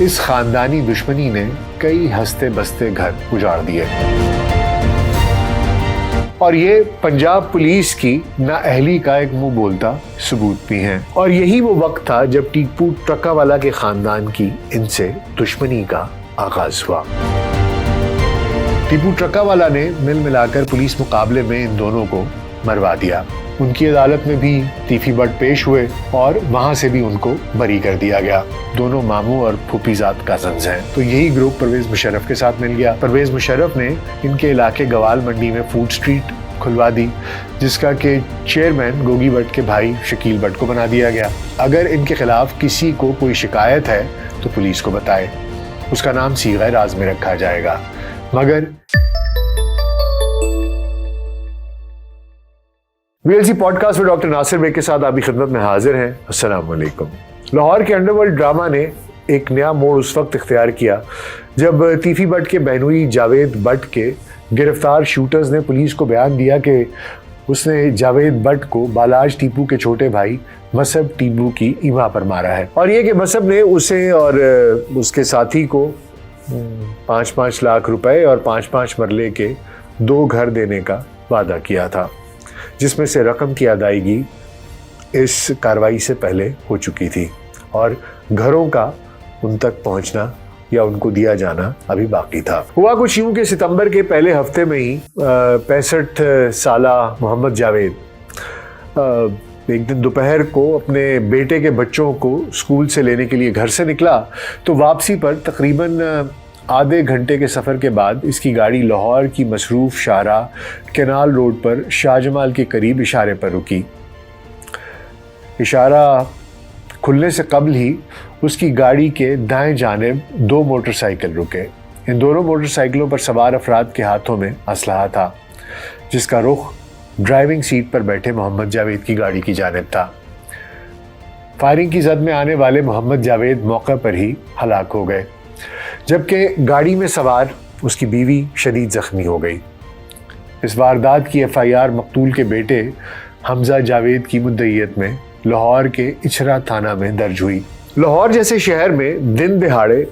اس خاندانی دشمنی نے کئی ہستے بستے گھر اجاڑ دیے اور یہ پنجاب پولیس کی نااہلی کا ایک منہ بولتا ثبوت بھی ہیں۔ اور یہی وہ وقت تھا جب ٹیپو ٹرکا والا کے خاندان کی ان سے دشمنی کا آغاز ہوا۔ ٹیپو ٹرکا والا نے مل ملا کر پولیس مقابلے میں ان دونوں کو مروا دیا۔ ان کی عدالت میں بھی تیفی بٹ پیش ہوئے اور وہاں سے بھی ان کو بری کر دیا گیا۔ دونوں ماموں اور پھوپھی ذات کازنز ہیں۔ تو یہی گروپ پرویز مشرف کے ساتھ مل گیا۔ پرویز مشرف نے ان کے علاقے گوال منڈی میں فوڈ سٹریٹ کھلوا دی، جس کا کہ چیئرمین گوگی بٹ کے بھائی شکیل بٹ کو بنا دیا گیا۔ اگر ان کے خلاف کسی کو کوئی شکایت ہے تو پولیس کو بتائے، اس کا نام صیغہ راز میں رکھا جائے گا۔ مگر VLC پوڈ کاسٹ میں ڈاکٹر ناصر بیگ کے ساتھ آپ کی خدمت میں حاضر ہیں۔ السلام علیکم۔ لاہور کے انڈر ورلڈ ڈرامہ نے ایک نیا موڑ اس وقت اختیار کیا جب تیفی بٹ کے بہنوئی جاوید بٹ کے گرفتار شوٹرز نے پولیس کو بیان دیا کہ اس نے جاوید بٹ کو بالاج ٹیپو کے چھوٹے بھائی مصب ٹیپو کی ایما پر مارا ہے، اور یہ کہ مصب نے اسے اور اس کے ساتھی کو 5-5 لاکھ روپے اور 5-5 مرلے کے 2 گھر دینے کا وعدہ کیا تھا، جس میں سے رقم کی ادائیگی اس کارروائی سے پہلے ہو چکی تھی اور گھروں کا ان تک پہنچنا یا ان کو دیا جانا ابھی باقی تھا۔ ہوا کچھ یوں کہ ستمبر کے پہلے ہفتے میں ہی 65 سالہ محمد جاوید ایک دن دوپہر کو اپنے بیٹے کے بچوں کو اسکول سے لینے کے لیے گھر سے نکلا تو واپسی پر تقریباً آدھے گھنٹے کے سفر کے بعد اس کی گاڑی لاہور کی مصروف شاہراہ کینال روڈ پر شاہ جمال کے قریب اشارے پر رکی۔ اشارہ کھلنے سے قبل ہی اس کی گاڑی کے دائیں جانب 2 موٹر سائیکل رکے۔ ان دونوں موٹر سائیکلوں پر سوار افراد کے ہاتھوں میں اسلحہ تھا، جس کا رخ ڈرائیونگ سیٹ پر بیٹھے محمد جاوید کی گاڑی کی جانب تھا۔ فائرنگ کی زد میں آنے والے محمد جاوید موقع پر ہی ہلاک ہو گئے، جبکہ گاڑی میں سوار اس کی بیوی شدید زخمی ہو گئی۔ اس واردات کی FIR مقتول کے بیٹے حمزہ جاوید کی مدعیت میں لاہور کے اچھرا تھانہ میں درج ہوئی۔ لاہور جیسے شہر میں دن دہاڑے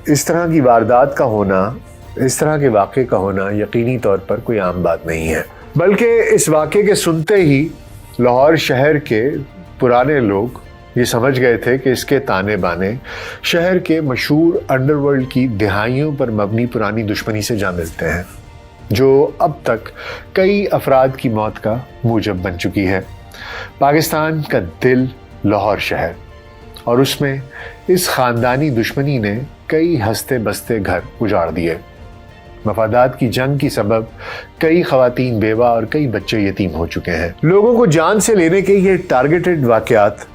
اس طرح کی واردات کا ہونا، اس طرح کے واقعے کا ہونا یقینی طور پر کوئی عام بات نہیں ہے، بلکہ اس واقعے کے سنتے ہی لاہور شہر کے پرانے لوگ یہ سمجھ گئے تھے کہ اس کے تانے بانے شہر کے مشہور انڈر ورلڈ کی دہائیوں پر مبنی پرانی دشمنی سے جا ملتے ہیں، جو اب تک کئی افراد کی موت کا موجب بن چکی ہے۔ پاکستان کا دل لاہور شہر، اور اس میں اس خاندانی دشمنی نے کئی ہستے بستے گھر اجاڑ دیے۔ مفادات کی جنگ کی سبب کئی خواتین بیوہ اور کئی بچے یتیم ہو چکے ہیں۔ لوگوں کو جان سے لینے کے یہ ٹارگیٹڈ واقعات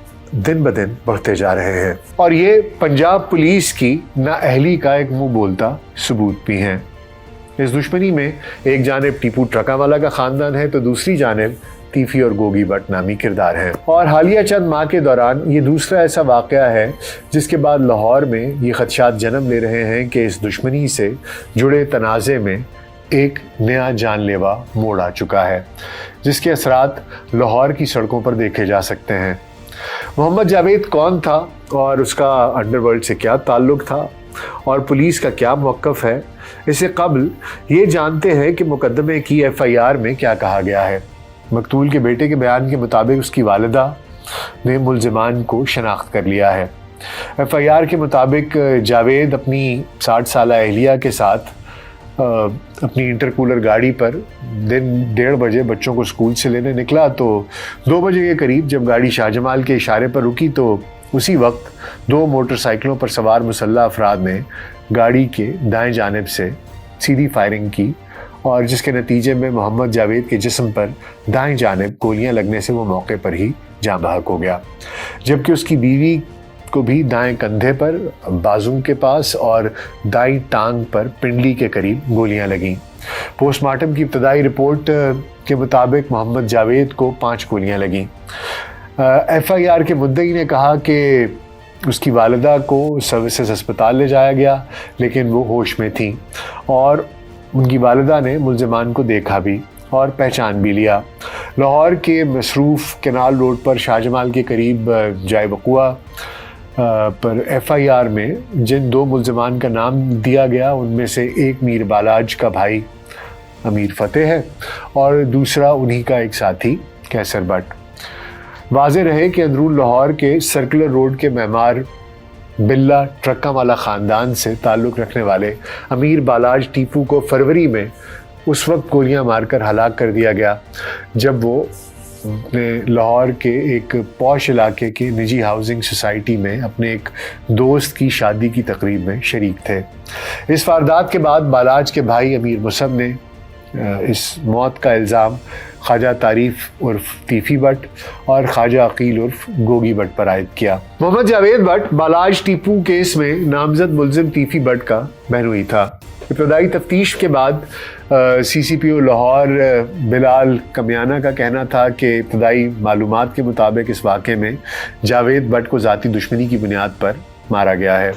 دن بدن بڑھتے جا رہے ہیں، اور یہ پنجاب پولیس کی نااہلی کا ایک منہ بولتا ثبوت بھی ہیں۔ اس دشمنی میں ایک جانب ٹیپو ٹرکا والا کا خاندان ہے تو دوسری جانب تیفی اور گوگی بٹ نامی کردار ہیں۔ اور حالیہ چند ماہ کے دوران یہ دوسرا ایسا واقعہ ہے جس کے بعد لاہور میں یہ خدشات جنم لے رہے ہیں کہ اس دشمنی سے جڑے تنازع میں ایک نیا جان لیوا موڑ آ چکا ہے، جس کے اثرات لاہور کی سڑکوں پر دیکھے جا سکتے ہیں۔ محمد جاوید کون تھا اور اس کا انڈر ورلڈ سے کیا تعلق تھا اور پولیس کا کیا موقف ہے، اس سے قبل یہ جانتے ہیں کہ مقدمے کی FIR میں کیا کہا گیا ہے۔ مقتول کے بیٹے کے بیان کے مطابق اس کی والدہ نے ملزمان کو شناخت کر لیا ہے۔ FIR کے مطابق جاوید اپنی 60 سالہ اہلیہ کے ساتھ اپنی انٹرکولر گاڑی پر دن 1:30 بجے بچوں کو اسکول سے لینے نکلا تو 2 بجے کے قریب جب گاڑی شاہ جمال کے اشارے پر رکی تو اسی وقت 2 موٹر سائیکلوں پر سوار مسلح افراد نے گاڑی کے دائیں جانب سے سیدھی فائرنگ کی، اور جس کے نتیجے میں محمد جاوید کے جسم پر دائیں جانب گولیاں لگنے سے وہ موقع پر ہی جاں بحق ہو گیا، جبکہ اس کی بیوی کو بھی دائیں کندھے پر، بازو کے پاس اور دائیں ٹانگ پر پنڈلی کے قریب گولیاں لگیں۔ پوسٹ مارٹم کی ابتدائی رپورٹ کے مطابق محمد جاوید کو 5 گولیاں لگیں۔ FIR کے مدعی نے کہا کہ اس کی والدہ کو سروسز ہسپتال لے جایا گیا لیکن وہ ہوش میں تھیں، اور ان کی والدہ نے ملزمان کو دیکھا بھی اور پہچان بھی لیا۔ لاہور کے مصروف کینال روڈ پر شاہ جمال کے قریب جائے وقوع پر FIR میں جن 2 ملزمان کا نام دیا گیا ان میں سے ایک میر بالاج کا بھائی امیر فتح ہے اور دوسرا انہی کا ایک ساتھی کیسر بٹ۔ واضح رہے کہ اندرون لاہور کے سرکولر روڈ کے معمار بلا ٹرکا والا خاندان سے تعلق رکھنے والے امیر بالاج ٹیپو کو فروری میں اس وقت گولیاں مار کر ہلاک کر دیا گیا جب وہ لاہور کے ایک پوش علاقے کی نجی ہاؤسنگ سوسائٹی میں اپنے ایک دوست کی شادی کی تقریب میں شریک تھے۔ اس واردات کے بعد بالاج کے بھائی امیر مصب نے اس موت کا الزام خواجہ تعریف عرف تیفی بٹ اور خواجہ عقیل عرف گوگی بٹ پر عائد کیا۔ محمد جاوید بٹ بالاج ٹیپو کیس میں نامزد ملزم تیفی بٹ کا بہنوئی تھا۔ ابتدائی تفتیش کے بعد CCPO لاہور بلال کمیانہ کا کہنا تھا کہ ابتدائی معلومات کے مطابق اس واقعے میں جاوید بٹ کو ذاتی دشمنی کی بنیاد پر مارا گیا ہے۔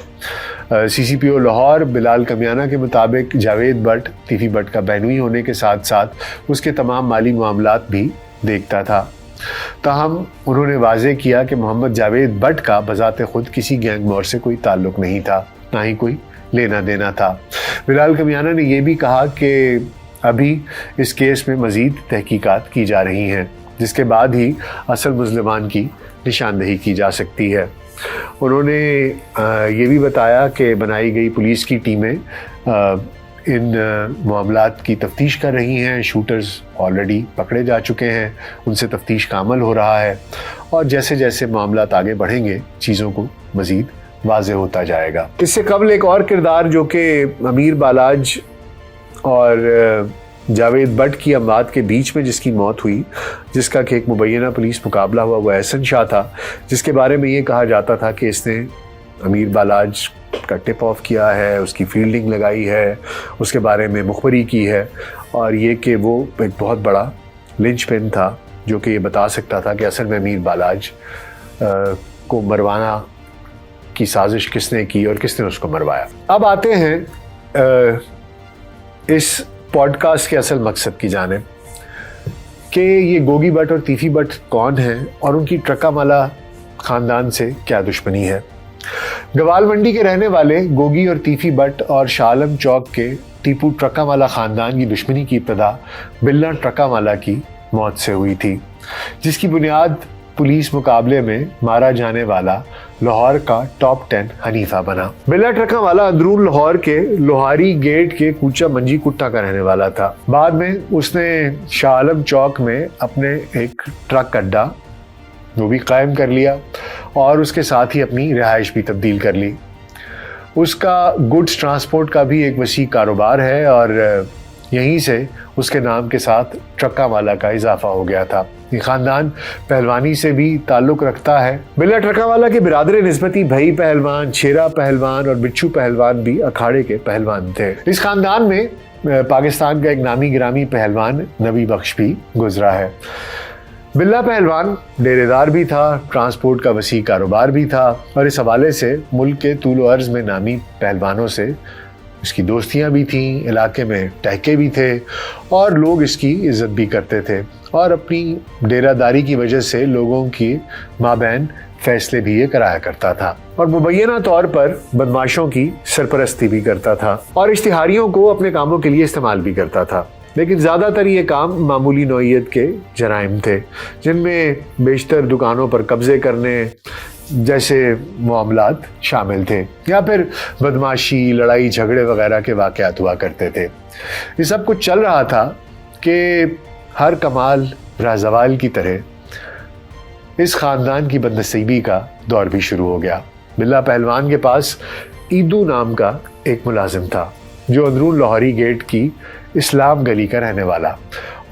CCPO لاہور بلال کمیانہ کے مطابق جاوید بٹ تیفی بٹ کا بہنوئی ہونے کے ساتھ ساتھ اس کے تمام مالی معاملات بھی دیکھتا تھا۔ تاہم انہوں نے واضح کیا کہ محمد جاوید بٹ کا بذات خود کسی گینگ وار سے کوئی تعلق نہیں تھا، نہ ہی کوئی لینا دینا تھا۔ بلال کمیانہ نے یہ بھی کہا کہ ابھی اس کیس میں مزید تحقیقات کی جا رہی ہیں جس کے بعد ہی اصل مظلومان کی نشاندہی کی جا سکتی ہے۔ انہوں نے یہ بھی بتایا کہ بنائی گئی پولیس کی ٹیمیں ان معاملات کی تفتیش کر رہی ہیں، شوٹرز آلریڈی پکڑے جا چکے ہیں، ان سے تفتیش کا عمل ہو رہا ہے اور جیسے جیسے معاملات آگے بڑھیں گے چیزوں کو مزید واضح ہوتا جائے گا۔ اس سے قبل ایک اور کردار جو کہ امیر بالاج اور جاوید بٹ کی اموات کے بیچ میں جس کی موت ہوئی، جس کا کہ ایک مبینہ پولیس مقابلہ ہوا، وہ احسن شاہ تھا، جس کے بارے میں یہ کہا جاتا تھا کہ اس نے امیر بالاج کا ٹپ آف کیا ہے، اس کی فیلڈنگ لگائی ہے، اس کے بارے میں مخبری کی ہے اور یہ کہ وہ ایک بہت بڑا لنچ پن تھا جو کہ یہ بتا سکتا تھا کہ اصل میں امیر بالاج کو مروانا کی سازش کس نے کی اور کس نے اس کو مروایا۔ اب آتے ہیں اس پوڈ کاسٹ کے اصل مقصد کی جانب کہ یہ گوگی بٹ اور تیفی بٹ کون ہیں اور ان کی ٹرکا مالا خاندان سے کیا دشمنی ہے۔ گوال منڈی کے رہنے والے گوگی اور تیفی بٹ اور شاہ عالم چوک کے ٹیپو ٹرکا مالا خاندان کی دشمنی کی ابتدا بلا ٹرکا مالا کی موت سے ہوئی تھی، جس کی بنیاد پولیس مقابلے میں مارا جانے والا لاہور کا ٹاپ 10 حنیفہ بنا۔ بلا ٹرکا والا اندرون لاہور کے لوہاری گیٹ کے کوچہ منجی کٹا کا رہنے والا تھا۔ بعد میں اس نے شاہ عالم چوک میں اپنے ایک ٹرک اڈا وہ بھی قائم کر لیا اور اس کے ساتھ ہی اپنی رہائش بھی تبدیل کر لی۔ اس کا گڈز ٹرانسپورٹ کا بھی ایک وسیع کاروبار ہے اور یہیں سے اس کے نام کے ساتھ ٹرکا والا کا اضافہ ہو گیا تھا۔ یہ خاندان پہلوانی سے بھی تعلق رکھتا ہے۔ بلا ٹرکا والا کے برادر نسبتی بھائی پہلوان، چھیرا پہلوان اور بچھو پہلوان بھی اکھاڑے کے پہلوان تھے۔ اس خاندان میں پاکستان کا ایک نامی گرامی پہلوان نبی بخش بھی گزرا ہے۔ بلا پہلوان ڈیرے دار بھی تھا، ٹرانسپورٹ کا وسیع کاروبار بھی تھا اور اس حوالے سے ملک کے طول و عرض میں نامی پہلوانوں سے اس کی دوستیاں بھی تھیں، علاقے میں ٹہکے بھی تھے اور لوگ اس کی عزت بھی کرتے تھے اور اپنی ڈیرہ داری کی وجہ سے لوگوں کی مابین فیصلے بھی یہ کرایا کرتا تھا اور مبینہ طور پر بدماشوں کی سرپرستی بھی کرتا تھا اور اشتہاریوں کو اپنے کاموں کے لیے استعمال بھی کرتا تھا۔ لیکن زیادہ تر یہ کام معمولی نوعیت کے جرائم تھے جن میں بیشتر دکانوں پر قبضے کرنے جیسے معاملات شامل تھے یا پھر بدماشی، لڑائی جھگڑے وغیرہ کے واقعات ہوا کرتے تھے۔ یہ سب کچھ چل رہا تھا کہ ہر کمال رازوال کی طرح اس خاندان کی بدنصیبی کا دور بھی شروع ہو گیا۔ بلا پہلوان کے پاس ایدو نام کا ایک ملازم تھا جو اندرون لاہوری گیٹ کی اسلام گلی کا رہنے والا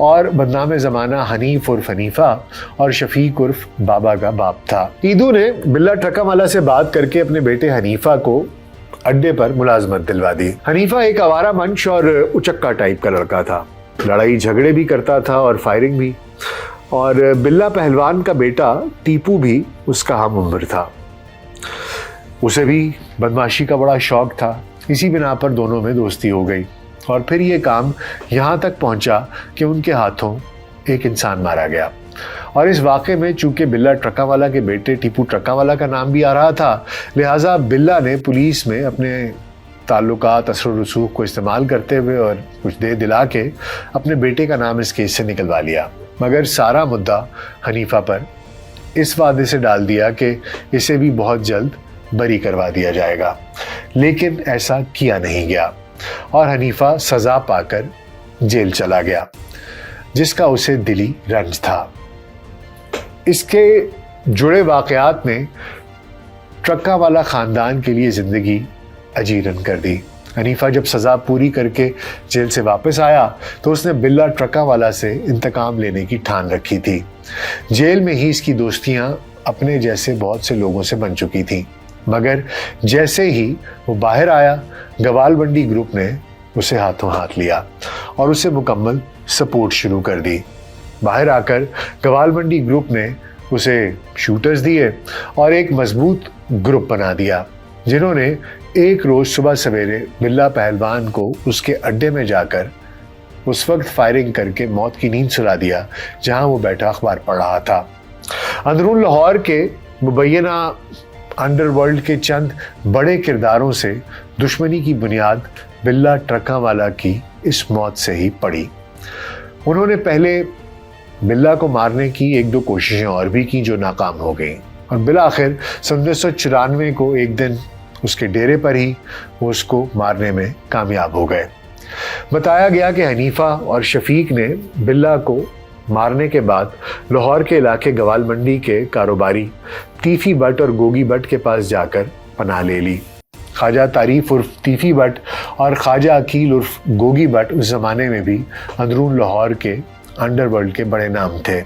اور بدنام زمانہ حنیف عرف حنیفہ اور شفیق عرف بابا کا باپ تھا۔ ایدو نے بلا ٹرکا والا سے بات کر کے اپنے بیٹے حنیفہ کو اڈے پر ملازمت دلوا دی۔ حنیفہ ایک آوارہ منش اور اچکا ٹائپ کا لڑکا تھا، لڑائی جھگڑے بھی کرتا تھا اور فائرنگ بھی، اور بلا پہلوان کا بیٹا ٹیپو بھی اس کا ہم عمر تھا۔ اسے بھی بدماشی کا بڑا شوق تھا، اسی بنا پر دونوں میں دوستی ہو گئی اور پھر یہ کام یہاں تک پہنچا کہ ان کے ہاتھوں ایک انسان مارا گیا۔ اور اس واقعے میں چونکہ بلا ٹرکا والا کے بیٹے ٹیپو ٹرکا والا کا نام بھی آ رہا تھا، لہٰذا بلا نے پولیس میں اپنے تعلقات، اثر و رسوخ کو استعمال کرتے ہوئے اور کچھ دے دلا کے اپنے بیٹے کا نام اس کیس سے نکلوا لیا، مگر سارا مدعا حنیفہ پر اس وعدے سے ڈال دیا کہ اسے بھی بہت جلد بری کروا دیا جائے گا، لیکن ایسا کیا نہیں گیا اور حنیفہ سزا پا کر جیل چلا گیا، جس کا اسے دلی رنج تھا۔ اس کے جڑے واقعات نے ٹرکا والا خاندان کے لیے زندگی اجیرن کر دی۔ حنیفہ جب سزا پوری کر کے جیل سے واپس آیا تو اس نے بلا ٹرکا والا سے انتقام لینے کی ٹھان رکھی تھی۔ جیل میں ہی اس کی دوستیاں اپنے جیسے بہت سے لوگوں سے بن چکی تھیں، مگر جیسے ہی وہ باہر آیا، گوال بنڈی گروپ نے اسے ہاتھوں ہاتھ لیا اور اسے مکمل سپورٹ شروع کر دی۔ باہر آ کر گوال منڈی گروپ نے اسے شوٹرز دیے اور ایک مضبوط گروپ بنا دیا، جنہوں نے ایک روز صبح سویرے بلا پہلوان کو اس کے اڈے میں جا کر اس وقت فائرنگ کر کے موت کی نیند سلا دیا جہاں وہ بیٹھا اخبار پڑھ رہا تھا۔ اندرون لاہور کے مبینہ انڈر ورلڈ کے چند بڑے کرداروں سے دشمنی کی بنیاد بلا ٹرکا والا کی اس موت سے ہی پڑی۔ انہوں نے پہلے بلا کو مارنے کی ایک دو کوششیں اور بھی کی جو ناکام ہو گئیں، اور بالآخر 1994 کو ایک دن اس کے ڈیرے پر ہی وہ اس کو مارنے میں کامیاب ہو گئے۔ بتایا گیا کہ حنیفہ اور شفیق نے بلا کو مارنے کے بعد لاہور کے علاقے گوال منڈی کے کاروباری تیفی بٹ اور گوگی بٹ کے پاس جا کر پناہ لے لی۔ خواجہ تعریف عرف تیفی بٹ اور خواجہ عقیل عرف گوگی بٹ اس زمانے میں بھی اندرون لاہور کے انڈر ورلڈ کے بڑے نام تھے۔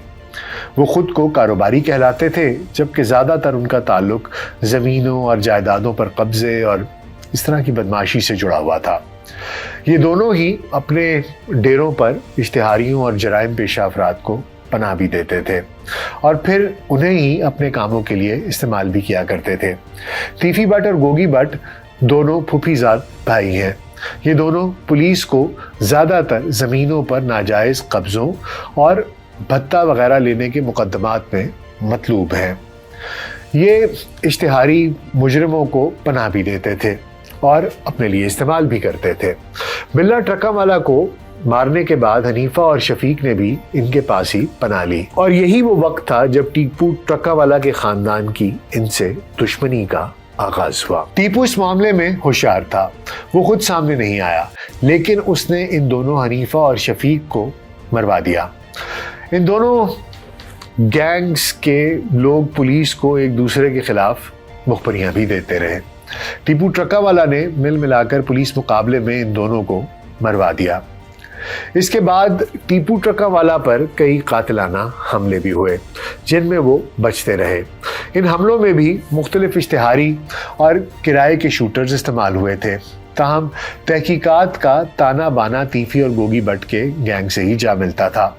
وہ خود کو کاروباری کہلاتے تھے، جبکہ زیادہ تر ان کا تعلق زمینوں اور جائیدادوں پر قبضے اور اس طرح کی بدماشی سے جڑا ہوا تھا۔ یہ دونوں ہی اپنے ڈیروں پر اشتہاریوں اور جرائم پیشہ افراد کو پناہ بھی دیتے تھے اور پھر انہیں ہی اپنے کاموں کے لیے استعمال بھی کیا کرتے تھے۔ تیفی بٹ اور گوگی بٹ دونوں پھوپھی زاد بھائی ہیں۔ یہ دونوں پولیس کو زیادہ تر زمینوں پر ناجائز قبضوں اور بھتہ وغیرہ لینے کے مقدمات میں مطلوب ہیں۔ یہ اشتہاری مجرموں کو پناہ بھی دیتے تھے اور اپنے لیے استعمال بھی کرتے تھے۔ بلا ٹرکا والا کو مارنے کے بعد حنیفہ اور شفیق نے بھی ان کے پاس ہی پناہ لی، اور یہی وہ وقت تھا جب ٹیپو ٹرکا والا کے خاندان کی ان سے دشمنی کا آغاز ہوا۔ ٹیپو اس معاملے میں ہوشیار تھا، وہ خود سامنے نہیں آیا، لیکن اس نے ان دونوں حنیفہ اور شفیق کو مروا دیا۔ ان دونوں گینگز کے لوگ پولیس کو ایک دوسرے کے خلاف مخبریاں بھی دیتے رہے۔ ٹیپو ٹرکا والا نے مل ملا کر پولیس مقابلے میں ان دونوں کو مروا دیا۔ اس کے بعد ٹیپو ٹرکا والا پر کئی قاتلانہ حملے بھی ہوئے جن میں وہ بچتے رہے۔ ان حملوں میں بھی مختلف اشتہاری اور کرائے کے شوٹرز استعمال ہوئے تھے، تاہم تحقیقات کا تانا بانا تیفی اور گوگی بٹ کے گینگ سے ہی جا ملتا تھا۔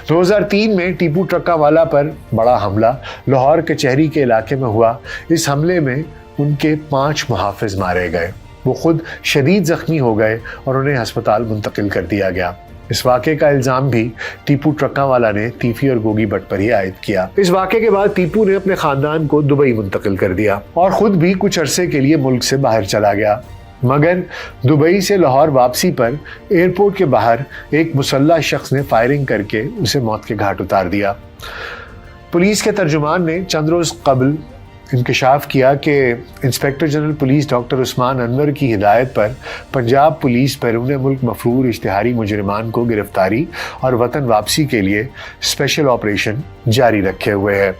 2003 میں ٹیپو ٹرکا والا پر بڑا حملہ لاہور کچہری کے علاقے میں ہوا۔ اس حملے میں ان کے 5 محافظ مارے گئے، وہ خود شدید زخمی ہو گئے اور انہیں ہسپتال منتقل کر دیا گیا۔ اس واقعے کا الزام بھی ٹیپو ٹرکا والا نے تیفی اور گوگی بٹ پر ہی عائد کیا۔ اس واقعے کے بعد ٹیپو نے اپنے خاندان کو دبئی منتقل کر دیا اور خود بھی کچھ عرصے کے لیے ملک سے باہر چلا گیا، مگر دبئی سے لاہور واپسی پر ایئرپورٹ کے باہر ایک مسلح شخص نے فائرنگ کر کے اسے موت کے گھاٹ اتار دیا۔ پولیس کے ترجمان نے چند روز قبل انکشاف کیا کہ انسپیکٹر جنرل پولیس ڈاکٹر عثمان انور کی ہدایت پر پنجاب پولیس بیرون ملک مفرور اشتہاری مجرمان کو گرفتاری اور وطن واپسی کے لیے اسپیشل آپریشن جاری رکھے ہوئے ہے،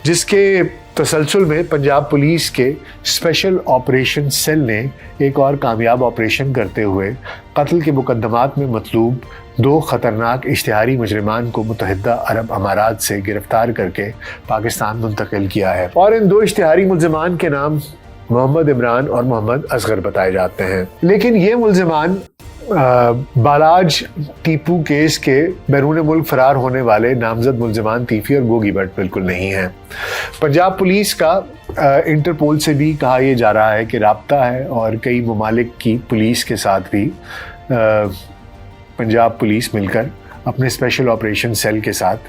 جس کے تسلسل میں پنجاب پولیس کے اسپیشل آپریشن سیل نے ایک اور کامیاب آپریشن کرتے ہوئے قتل کے مقدمات میں مطلوب 2 خطرناک اشتہاری مجرمان کو متحدہ عرب امارات سے گرفتار کر کے پاکستان منتقل کیا ہے، اور ان 2 اشتہاری ملزمان کے نام محمد عمران اور محمد اصغر بتائے جاتے ہیں۔ لیکن یہ ملزمان بالاج ٹیپو کیس کے بیرون ملک فرار ہونے والے نامزد ملزمان تیفی اور گوگی بٹ بالکل نہیں ہیں۔ پنجاب پولیس کا انٹرپول سے بھی کہا یہ جا رہا ہے کہ رابطہ ہے، اور کئی ممالک کی پولیس کے ساتھ بھی پنجاب پولیس مل کر اپنے اسپیشل آپریشن سیل کے ساتھ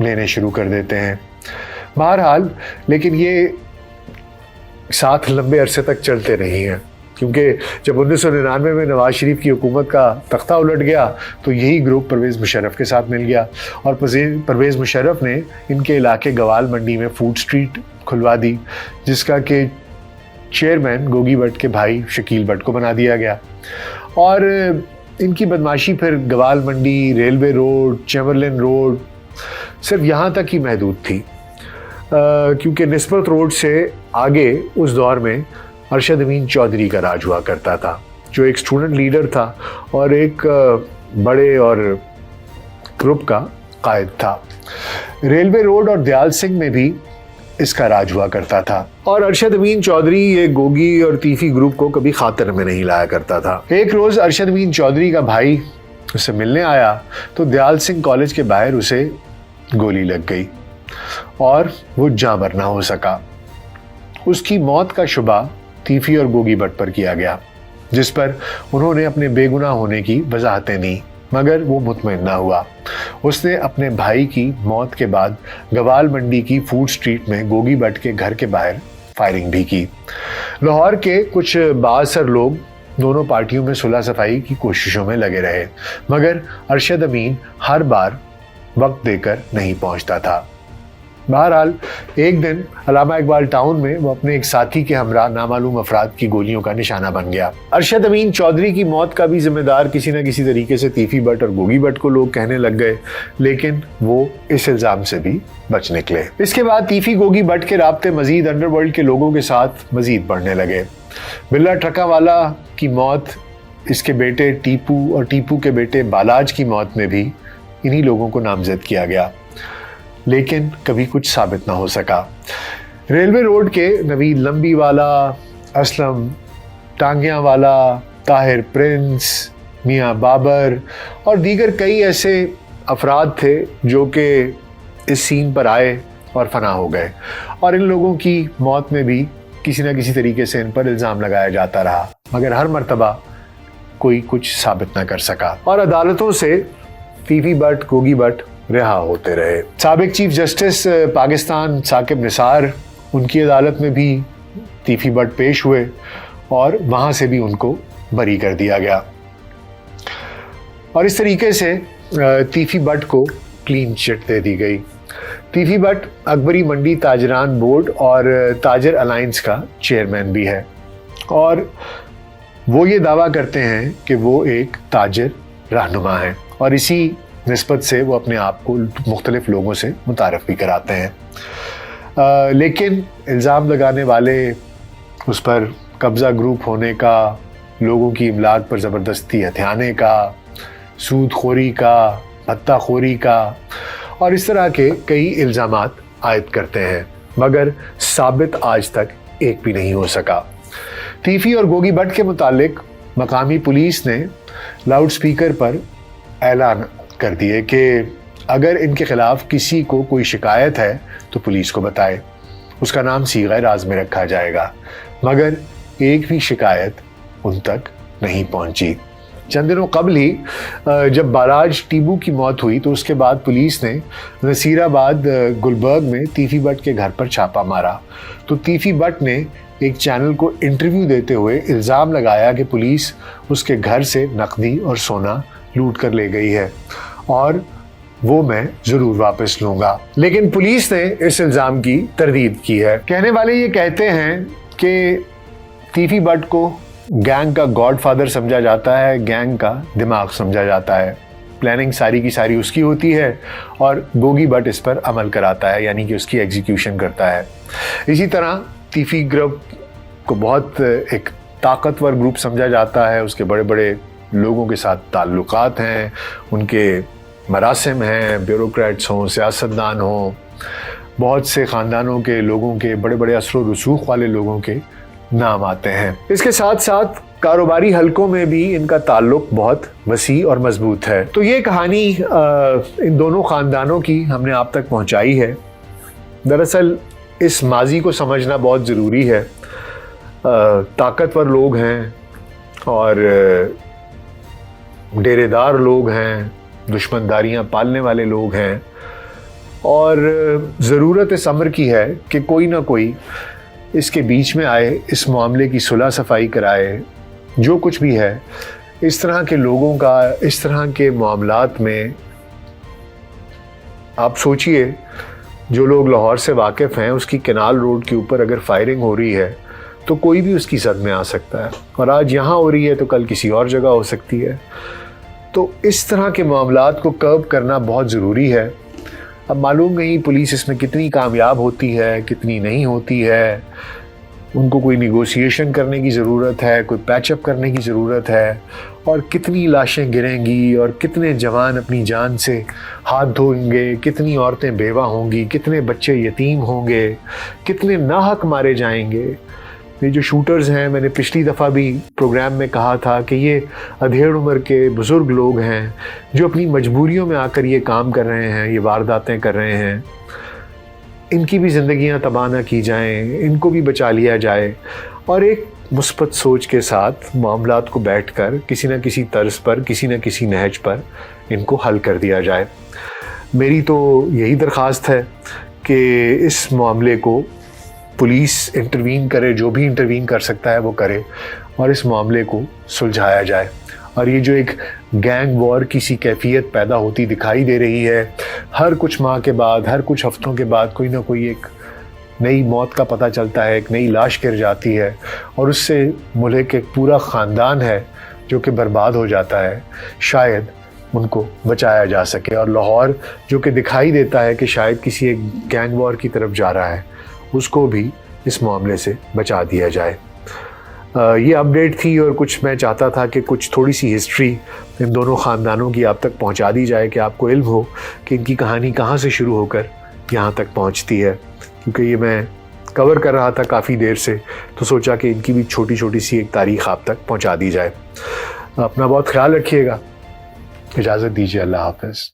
لینے شروع کر دیتے ہیں. بہرحال لیکن یہ ساتھ لمبے عرصے تک چلتے نہیں ہیں، کیونکہ جب 1999 میں نواز شریف کی حکومت کا تختہ الٹ گیا تو یہی گروپ پرویز مشرف کے ساتھ مل گیا، اور پرویز مشرف نے ان کے علاقے گوال منڈی میں فوڈ سٹریٹ کھلوا دی، جس کا کہ چیئرمین گوگی بٹ کے بھائی شکیل بٹ کو بنا دیا گیا. اور ان کی بدماشی پھر گوال منڈی، ریلوے روڈ، چیمبرلین روڈ صرف یہاں تک ہی محدود تھی، کیونکہ نسبت روڈ سے آگے اس دور میں ارشد امین چودھری کا راج ہوا کرتا تھا، جو ایک اسٹوڈنٹ لیڈر تھا اور ایک بڑے اور گروپ کا قائد تھا. ریلوے روڈ اور دیال سنگھ میں بھی اس کا راج ہوا کرتا تھا، اور ارشد امین چودھری یہ گوگی اور تیفی گروپ کو کبھی خاطر میں نہیں لایا کرتا تھا. ایک روز ارشد امین چودھری کا بھائی اسے ملنے آیا تو دیال سنگھ کالج کے باہر اسے گولی لگ گئی اور وہ جاں بر نہ ہو سکا. اس کی موت کا شبہ تیفی اور گوگی بٹ پر کیا گیا، جس پر انہوں نے اپنے بے گناہ ہونے کی وضاحتیں دی، مگر وہ مطمئن نہ ہوا. اس نے اپنے بھائی کی موت کے بعد گوال منڈی کی فوڈ سٹریٹ میں گوگی بٹ کے گھر کے باہر فائرنگ بھی کی. لاہور کے کچھ بااثر لوگ دونوں پارٹیوں میں صلح صفائی کی کوششوں میں لگے رہے، مگر ارشد امین ہر بار وقت دے کر نہیں پہنچتا تھا. بہرحال ایک دن علامہ اقبال ٹاؤن میں وہ اپنے ایک ساتھی کے ہمراہ نامعلوم افراد کی گولیوں کا نشانہ بن گیا. ارشد امین چودھری کی موت کا بھی ذمہ دار کسی نہ کسی طریقے سے تیفی بٹ اور گوگی بٹ کو لوگ کہنے لگ گئے، لیکن وہ اس الزام سے بھی بچ نکلے. اس کے بعد تیفی گوگی بٹ کے رابطے مزید انڈر ورلڈ کے لوگوں کے ساتھ مزید بڑھنے لگے. بلا ٹرکا والا کی موت، اس کے بیٹے ٹیپو اور ٹیپو کے بیٹے بالاج کی موت میں بھی انہی لوگوں کو نامزد کیا گیا، لیکن کبھی کچھ ثابت نہ ہو سکا. ریلوے روڈ کے نوید لمبی والا، اسلم ٹانگیاں والا، طاہر پرنس، میاں بابر اور دیگر کئی ایسے افراد تھے جو کہ اس سین پر آئے اور فنا ہو گئے، اور ان لوگوں کی موت میں بھی کسی نہ کسی طریقے سے ان پر الزام لگایا جاتا رہا، مگر ہر مرتبہ کوئی کچھ ثابت نہ کر سکا، اور عدالتوں سے تیفی بٹ، گوگی بٹ رہا ہوتے رہے. سابق چیف جسٹس پاکستان ثاقب نثار، ان کی عدالت میں بھی تیفی بٹ پیش ہوئے اور وہاں سے بھی ان کو بری کر دیا گیا، اور اس طریقے سے تیفی بٹ کو کلین چٹ دے دی گئی. تیفی بٹ اکبری منڈی تاجران بورڈ اور تاجر الائنس کا چیئرمین بھی ہے، اور وہ یہ دعویٰ کرتے ہیں کہ وہ ایک تاجر رہنما ہیں، اور اسی نسبت سے وہ اپنے آپ کو مختلف لوگوں سے متعارف بھی کراتے ہیں. لیکن الزام لگانے والے اس پر قبضہ گروپ ہونے کا، لوگوں کی املاک پر زبردستی ہتھیانے کا، سود خوری کا، بھتہ خوری کا، اور اس طرح کے کئی الزامات عائد کرتے ہیں، مگر ثابت آج تک ایک بھی نہیں ہو سکا. تیفی اور گوگی بٹ کے متعلق مقامی پولیس نے لاؤڈ سپیکر پر اعلان کر دیے کہ اگر ان کے خلاف کسی کو کوئی شکایت ہے تو پولیس کو بتائے، اس کا نام صیغہ راز میں رکھا جائے گا، مگر ایک بھی شکایت ان تک نہیں پہنچی. چند دنوں قبل ہی جب بالاج ٹیبو کی موت ہوئی تو اس کے بعد پولیس نے نصیر آباد گلبرگ میں تیفی بٹ کے گھر پر چھاپا مارا، تو تیفی بٹ نے ایک چینل کو انٹرویو دیتے ہوئے الزام لگایا کہ پولیس اس کے گھر سے نقدی اور سونا لوٹ کر لے گئی ہے اور وہ میں ضرور واپس لوں گا. لیکن پولیس نے اس الزام کی تردید کی ہے. کہنے والے یہ کہتے ہیں کہ تیفی بٹ کو گینگ کا گاڈ فادر سمجھا جاتا ہے، گینگ کا دماغ سمجھا جاتا ہے، پلاننگ ساری کی ساری اس کی ہوتی ہے اور گوگی بٹ اس پر عمل کراتا ہے، یعنی کہ اس کی ایگزیکیوشن کرتا ہے. اسی طرح تیفی گروپ کو بہت ایک طاقتور گروپ سمجھا جاتا ہے، اس کے بڑے بڑے لوگوں کے ساتھ تعلقات ہیں، ان کے مراسم ہیں، بیوروکریٹس ہوں، سیاستدان ہوں، بہت سے خاندانوں کے لوگوں کے، بڑے بڑے اثر و رسوخ والے لوگوں کے نام آتے ہیں. اس کے ساتھ ساتھ کاروباری حلقوں میں بھی ان کا تعلق بہت وسیع اور مضبوط ہے. تو یہ کہانی ان دونوں خاندانوں کی ہم نے آپ تک پہنچائی ہے. دراصل اس ماضی کو سمجھنا بہت ضروری ہے. طاقتور لوگ ہیں اور ڈیرے دار لوگ ہیں، دشمن داریاں پالنے والے لوگ ہیں، اور ضرورت اس امر کی ہے کہ کوئی نہ کوئی اس کے بیچ میں آئے، اس معاملے کی صلح صفائی کرائے۔ جو کچھ بھی ہے اس طرح کے لوگوں کا، اس طرح کے معاملات میں آپ سوچئے، جو لوگ لاہور سے واقف ہیں، اس کی کینال روڈ کے اوپر اگر فائرنگ ہو رہی ہے تو کوئی بھی اس کی زد میں آ سکتا ہے، اور آج یہاں ہو رہی ہے تو کل کسی اور جگہ ہو سکتی ہے۔ تو اس طرح کے معاملات کو کرب کرنا بہت ضروری ہے۔ اب معلوم نہیں پولیس اس میں کتنی کامیاب ہوتی ہے، کتنی نہیں ہوتی ہے، ان کو کوئی نیگوسیشن کرنے کی ضرورت ہے، کوئی پیچ اپ کرنے کی ضرورت ہے، اور کتنی لاشیں گریں گی اور کتنے جوان اپنی جان سے ہاتھ دھوئیں گے، کتنی عورتیں بیوہ ہوں گی، کتنے بچے یتیم ہوں گے، کتنے ناحق مارے جائیں گے۔ یہ جو شوٹرز ہیں، میں نے پچھلی دفعہ بھی پروگرام میں کہا تھا کہ یہ ادھیڑ عمر کے بزرگ لوگ ہیں جو اپنی مجبوریوں میں آ کر یہ کام کر رہے ہیں، یہ وارداتیں کر رہے ہیں۔ ان کی بھی زندگیاں تباہ نہ کی جائیں، ان کو بھی بچا لیا جائے، اور ایک مثبت سوچ کے ساتھ معاملات کو بیٹھ کر کسی نہ کسی طرز پر، کسی نہ کسی نہج پر ان کو حل کر دیا جائے۔ میری تو یہی درخواست ہے کہ اس معاملے کو پولیس انٹروین کرے، جو بھی انٹروین کر سکتا ہے وہ کرے، اور اس معاملے کو سلجھایا جائے۔ اور یہ جو ایک گینگ وار کی سی کیفیت پیدا ہوتی دکھائی دے رہی ہے، ہر کچھ ماہ کے بعد، ہر کچھ ہفتوں کے بعد کوئی نہ کوئی ایک نئی موت کا پتہ چلتا ہے، ایک نئی لاش گر جاتی ہے، اور اس سے ملک ایک پورا خاندان ہے جو کہ برباد ہو جاتا ہے۔ شاید ان کو بچایا جا سکے، اور لاہور جو کہ دکھائی دیتا ہے کہ شاید کسی ایک گینگ وار کی طرف جا رہا ہے، اس کو بھی اس معاملے سے بچا دیا جائے۔ یہ اپڈیٹ تھی، اور کچھ میں چاہتا تھا کہ کچھ تھوڑی سی ہسٹری ان دونوں خاندانوں کی آپ تک پہنچا دی جائے کہ آپ کو علم ہو کہ ان کی کہانی کہاں سے شروع ہو کر یہاں تک پہنچتی ہے، کیونکہ یہ میں کور کر رہا تھا کافی دیر سے، تو سوچا کہ ان کی بھی چھوٹی چھوٹی سی ایک تاریخ آپ تک پہنچا دی جائے۔ اپنا بہت خیال رکھیے گا، اجازت دیجیے، اللہ حافظ۔